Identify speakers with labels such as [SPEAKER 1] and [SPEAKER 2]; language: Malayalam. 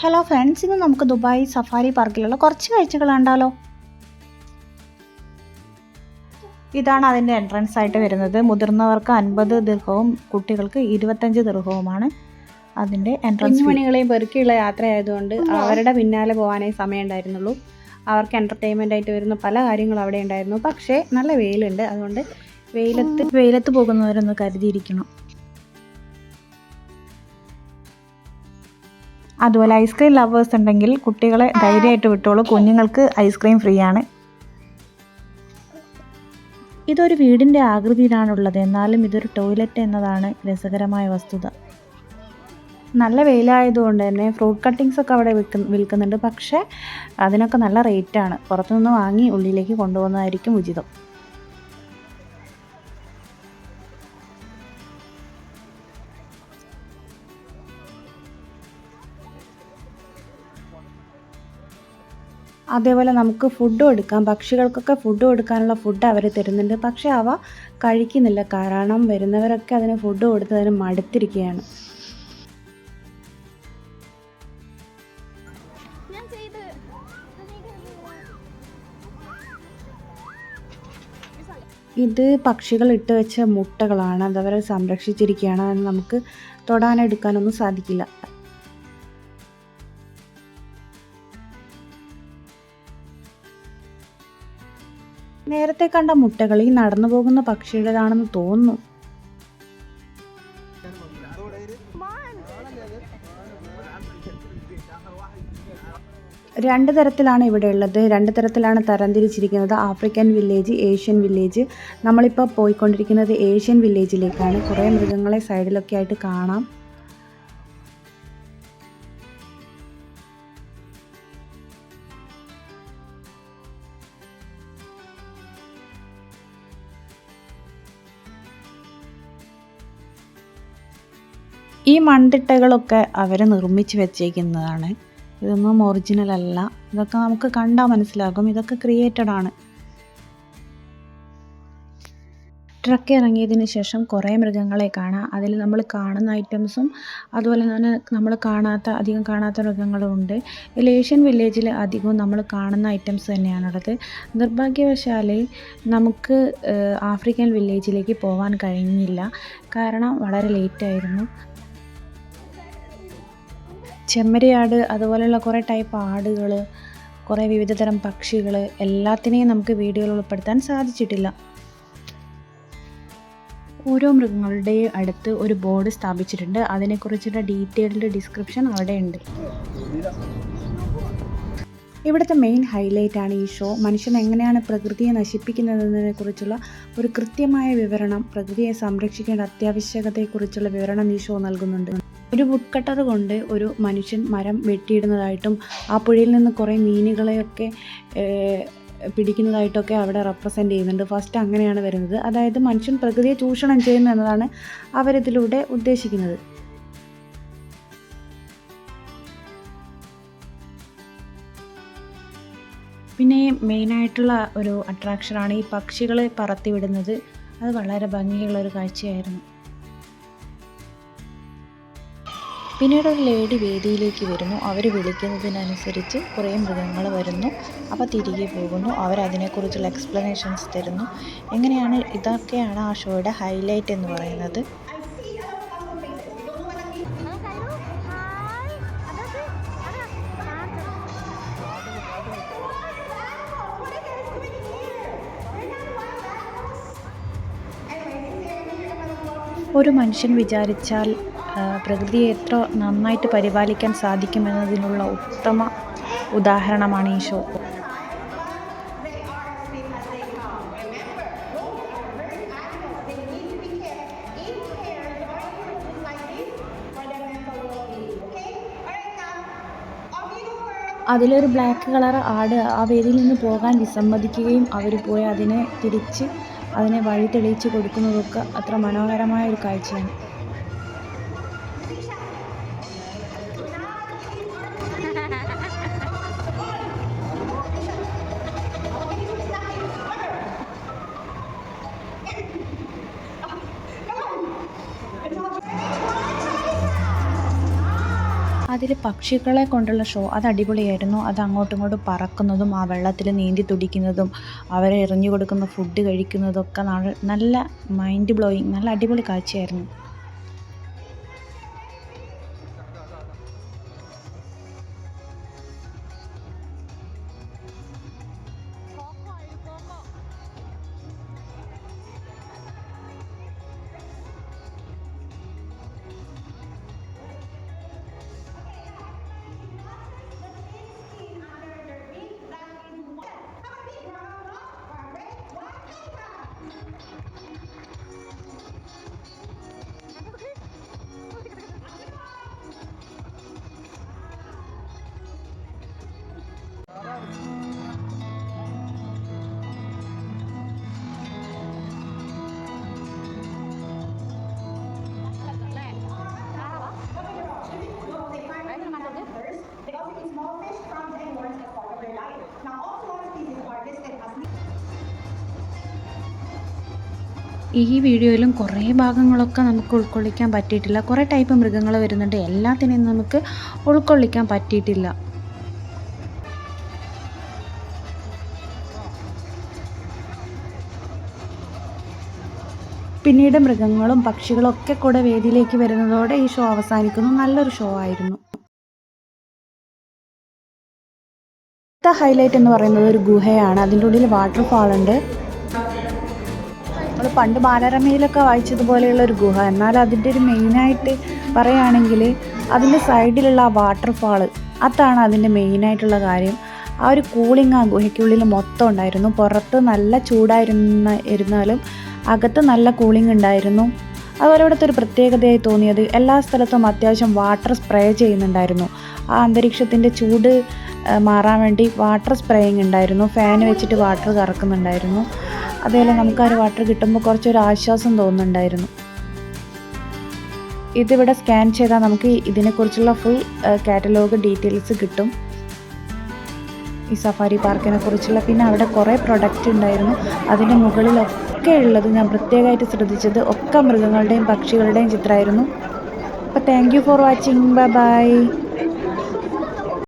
[SPEAKER 1] ഹലോ ഫ്രണ്ട്സ്, ഇന്ന് നമുക്ക് ദുബായ് സഫാരി പാർക്കിലുള്ള കുറച്ച് കാഴ്ചകൾ കണ്ടാലോ. ഇതാണ് അതിൻ്റെ എൻട്രൻസ് ആയിട്ട് വരുന്നത്. മുതിർന്നവർക്ക് 50 ദിർഹവും കുട്ടികൾക്ക് 25 ദിർഹവുമാണ് അതിൻ്റെ എൻട്രൻസ്.
[SPEAKER 2] കുഞ്ഞുമണികളെയും പെറുക്കിയുള്ള യാത്രയായതുകൊണ്ട് അവരുടെ പിന്നാലെ പോകാനേ സമയം ഉണ്ടായിരുന്നുള്ളൂ. അവർക്ക് എൻ്റർടൈൻമെൻ്റ് ആയിട്ട് വരുന്ന പല കാര്യങ്ങളും അവിടെ ഉണ്ടായിരുന്നു. പക്ഷേ നല്ല വെയിലുണ്ട്, അതുകൊണ്ട്
[SPEAKER 1] വെയിലത്ത് പോകുന്നവരൊന്ന് കരുതിയിരിക്കണം. അതുപോലെ ഐസ്ക്രീം ലവേഴ്സ് ഉണ്ടെങ്കിൽ കുട്ടികളെ ധൈര്യമായിട്ട് വിട്ടോളൂ, കുഞ്ഞുങ്ങൾക്ക് ഐസ്ക്രീം ഫ്രീ ആണ്. ഇതൊരു വീടിൻ്റെ ആകൃതിയിലാണുള്ളത്, എന്നാലും ഇതൊരു ടോയ്ലറ്റ് എന്നതാണ് രസകരമായ വസ്തുത. നല്ല വെയിലായതുകൊണ്ട് തന്നെ ഫ്രൂട്ട് കട്ടിങ്സ് ഒക്കെ അവിടെ വിൽക്കുന്നുണ്ട്. പക്ഷേ അതിനൊക്കെ നല്ല റേറ്റാണ്. പുറത്തുനിന്ന് വാങ്ങി ഉള്ളിലേക്ക് കൊണ്ടുപോകുന്നതായിരിക്കും ഉചിതം. അതേപോലെ നമുക്ക് ഫുഡും എടുക്കാം. പക്ഷികൾക്കൊക്കെ ഫുഡ് കൊടുക്കാനുള്ള ഫുഡ് അവർ തരുന്നുണ്ട്. പക്ഷേ അവ കഴിക്കുന്നില്ല, കാരണം വരുന്നവരൊക്കെ അതിന് ഫുഡ് കൊടുത്ത് അതിന് മടുത്തിരിക്കുകയാണ്. ഇത് പക്ഷികൾ ഇട്ട് വെച്ച മുട്ടകളാണ്. അതവരെ സംരക്ഷിച്ചിരിക്കുകയാണ്. അത് നമുക്ക് തൊടാനെടുക്കാനൊന്നും സാധിക്കില്ല. നേരത്തെ കണ്ട മുട്ടകൾ ഈ നടന്നു പോകുന്ന പക്ഷിയുടേതാണെന്ന് തോന്നുന്നു. രണ്ട് തരത്തിലാണ് ഇവിടെ ഉള്ളത്. രണ്ട് തരത്തിലാണ് തരംതിരിച്ചിരിക്കുന്നത്: ആഫ്രിക്കൻ വില്ലേജ്, ഏഷ്യൻ വില്ലേജ്. നമ്മളിപ്പോൾ പോയിക്കൊണ്ടിരിക്കുന്നത് ഏഷ്യൻ വില്ലേജിലേക്കാണ്. കുറേ മൃഗങ്ങളെ സൈഡിലൊക്കെ ആയിട്ട് കാണാം. ഈ മൺതിട്ടകളൊക്കെ അവർ നിർമ്മിച്ച് വെച്ചേക്കുന്നതാണ്. ഇതൊന്നും ഒറിജിനൽ അല്ല. ഇതൊക്കെ നമുക്ക് കണ്ടാൽ മനസ്സിലാകും, ഇതൊക്കെ ക്രിയേറ്റഡ് ആണ്. ട്രക്ക് ഇറങ്ങിയതിന് ശേഷം കുറേ മൃഗങ്ങളെ കാണാം. അതിൽ നമ്മൾ കാണുന്ന ഐറ്റംസും അതുപോലെ തന്നെ നമ്മൾ അധികം കാണാത്ത മൃഗങ്ങളും ഉണ്ട്. ഇതിൽ ഏഷ്യൻ വില്ലേജിൽ അധികവും നമ്മൾ കാണുന്ന ഐറ്റംസ് തന്നെയാണുള്ളത്. നിർഭാഗ്യവശാൽ നമുക്ക് ആഫ്രിക്കൻ വില്ലേജിലേക്ക് പോകാൻ കഴിഞ്ഞില്ല, കാരണം വളരെ ലേറ്റായിരുന്നു. ചെമ്മരിയാട്, അതുപോലെയുള്ള കുറേ ടൈപ്പ് ആടുകൾ, കുറേ വിവിധതരം പക്ഷികൾ, എല്ലാത്തിനെയും നമുക്ക് വീഡിയോയിൽ ഉൾപ്പെടുത്താൻ സാധിച്ചിട്ടില്ല. ഓരോ മൃഗങ്ങളുടെയും അടുത്ത് ഒരു ബോർഡ് സ്ഥാപിച്ചിട്ടുണ്ട്. അതിനെക്കുറിച്ചുള്ള ഡീറ്റെയിൽഡ് ഡിസ്ക്രിപ്ഷൻ അവിടെയുണ്ട്. ഇവിടുത്തെ മെയിൻ ഹൈലൈറ്റാണ് ഈ ഷോ. മനുഷ്യൻ എങ്ങനെയാണ് പ്രകൃതിയെ നശിപ്പിക്കുന്നതിനെക്കുറിച്ചുള്ള ഒരു കൃത്യമായ വിവരണം, പ്രകൃതിയെ സംരക്ഷിക്കേണ്ട അത്യാവശ്യകതയെക്കുറിച്ചുള്ള വിവരണം ഈ ഷോ നൽകുന്നുണ്ട്. ഒരു വുഡ് കട്ടർ കൊണ്ട് ഒരു മനുഷ്യൻ മരം വെട്ടിയിടുന്നതായിട്ടും ആ പുഴയിൽ നിന്ന് കുറേ മീനുകളെയൊക്കെ പിടിക്കുന്നതായിട്ടൊക്കെ അവിടെ റെപ്രസെൻ്റ് ചെയ്യുന്നുണ്ട്. ഫസ്റ്റ് അങ്ങനെയാണ് വരുന്നത്. അതായത് മനുഷ്യൻ പ്രകൃതിയെ ചൂഷണം ചെയ്യുന്നു എന്നതാണ് അവരിതിലൂടെ ഉദ്ദേശിക്കുന്നത്. പിന്നെ മെയിനായിട്ടുള്ള ഒരു അട്രാക്ഷനാണ് ഈ പക്ഷികളെ പറത്തിവിടുന്നത്. അത് വളരെ ഭംഗിയുള്ളൊരു കാഴ്ചയായിരുന്നു. പിന്നീട് ഒരു ലേഡി വേദിയിലേക്ക് വരുന്നു. അവർ വിളിക്കുന്നതിനനുസരിച്ച് കുറേ മൃഗങ്ങൾ വരുന്നു. അപ്പോൾ തിരികെ പോകുന്നു. അവരതിനെക്കുറിച്ചുള്ള എക്സ്പ്ലനേഷൻസ് തരുന്നു. ഇതൊക്കെയാണ് ആ ഷോയുടെ ഹൈലൈറ്റ് എന്ന് പറയുന്നത്. ഒരു മനുഷ്യൻ വിചാരിച്ചാൽ പ്രകൃതിയെ എത്ര നന്നായിട്ട് പരിപാലിക്കാൻ സാധിക്കുമെന്നതിനുള്ള ഉത്തമ ഉദാഹരണമാണ് ഈ ഷോ. അതിലൊരു ബ്ലാക്ക് കളർ ആട് ആ വേദിയിൽ നിന്ന് പോകാൻ വിസമ്മതിക്കുകയും അവർ പോയി അതിനെ വഴി തെളിയിച്ച് കൊടുക്കുന്നതൊക്കെ അത്ര മനോഹരമായ ഒരു കാഴ്ചയാണ്. അതിൽ പക്ഷികളെ കൊണ്ടുള്ള ഷോ അത് അടിപൊളിയായിരുന്നു. അത് അങ്ങോട്ടും ഇങ്ങോട്ടും പറക്കുന്നതും ആ വെള്ളത്തിൽ നീന്തി തുടിക്കുന്നതും അവരെ എറിഞ്ഞു കൊടുക്കുന്ന ഫുഡ് കഴിക്കുന്നതൊക്കെ നല്ല മൈൻഡ് ബ്ലോയിങ്, നല്ല അടിപൊളി കാഴ്ചയായിരുന്നു. ഈ വീഡിയോയിലും കുറേ ഭാഗങ്ങളൊക്കെ നമുക്ക് ഉൾക്കൊള്ളിക്കാൻ പറ്റിയിട്ടില്ല. കുറേ ടൈപ്പ് മൃഗങ്ങൾ വരുന്നുണ്ട്, എല്ലാത്തിനെയും നമുക്ക് ഉൾക്കൊള്ളിക്കാൻ പറ്റിയിട്ടില്ല. പിന്നീട് മൃഗങ്ങളും പക്ഷികളും ഒക്കെ കൂടെ വേദിയിലേക്ക് വരുന്നതോടെ ഈ ഷോ അവസാനിക്കുന്നു. നല്ലൊരു ഷോ ആയിരുന്നു. അടുത്ത ഹൈലൈറ്റ് എന്ന് പറയുന്നത് ഒരു ഗുഹയാണ്. അതിൻ്റെ ഉള്ളിൽ വാട്ടർഫാൾ ഉണ്ട്. നമ്മൾ പണ്ട് ബാലരമയിലൊക്കെ വായിച്ചതുപോലെയുള്ള ഒരു ഗുഹ. എന്നാൽ അതിൻ്റെ ഒരു മെയിനായിട്ട് പറയുകയാണെങ്കിൽ അതിൻ്റെ സൈഡിലുള്ള ആ വാട്ടർഫാൾ, അതാണ് അതിൻ്റെ മെയിനായിട്ടുള്ള കാര്യം. ആ ഒരു കൂളിംഗ് ആ ഗുഹയ്ക്കുള്ളിൽ മൊത്തം ഉണ്ടായിരുന്നു. പുറത്ത് നല്ല ചൂടായിരുന്നാലും അകത്ത് നല്ല കൂളിംഗ് ഉണ്ടായിരുന്നു. അതുപോലെ ഇവിടുത്തെ ഒരു പ്രത്യേകതയായി തോന്നിയത് എല്ലാ സ്ഥലത്തും അത്യാവശ്യം വാട്ടർ സ്പ്രേ ചെയ്യുന്നുണ്ടായിരുന്നു. ആ അന്തരീക്ഷത്തിൻ്റെ ചൂട് മാറാൻ വേണ്ടി വാട്ടർ സ്പ്രേയിങ് ഉണ്ടായിരുന്നു. ഫാൻ വെച്ചിട്ട് വാട്ടർ കറക്കുന്നുണ്ടായിരുന്നു. അതേപോലെ നമുക്ക് ആ ഒരു വാട്ടർ കിട്ടുമ്പോൾ കുറച്ചൊരു ആശ്വാസം തോന്നുന്നുണ്ടായിരുന്നു. ഇതിവിടെ സ്കാൻ ചെയ്താൽ നമുക്ക് ഇതിനെക്കുറിച്ചുള്ള ഫുൾ കാറ്റലോഗ് ഡീറ്റെയിൽസ് കിട്ടും, ഈ സഫാരി പാർക്കിനെ കുറിച്ചുള്ള. പിന്നെ അവിടെ കുറേ പ്രൊഡക്റ്റ് ഉണ്ടായിരുന്നു. അതിൻ്റെ മുകളിലൊക്കെ ഉള്ളത് ഞാൻ പ്രത്യേകമായിട്ട് ശ്രദ്ധിച്ചത് ഒക്കെ മൃഗങ്ങളുടെയും പക്ഷികളുടെയും ചിത്രമായിരുന്നു. അപ്പോൾ thank you for watching. Bye bye.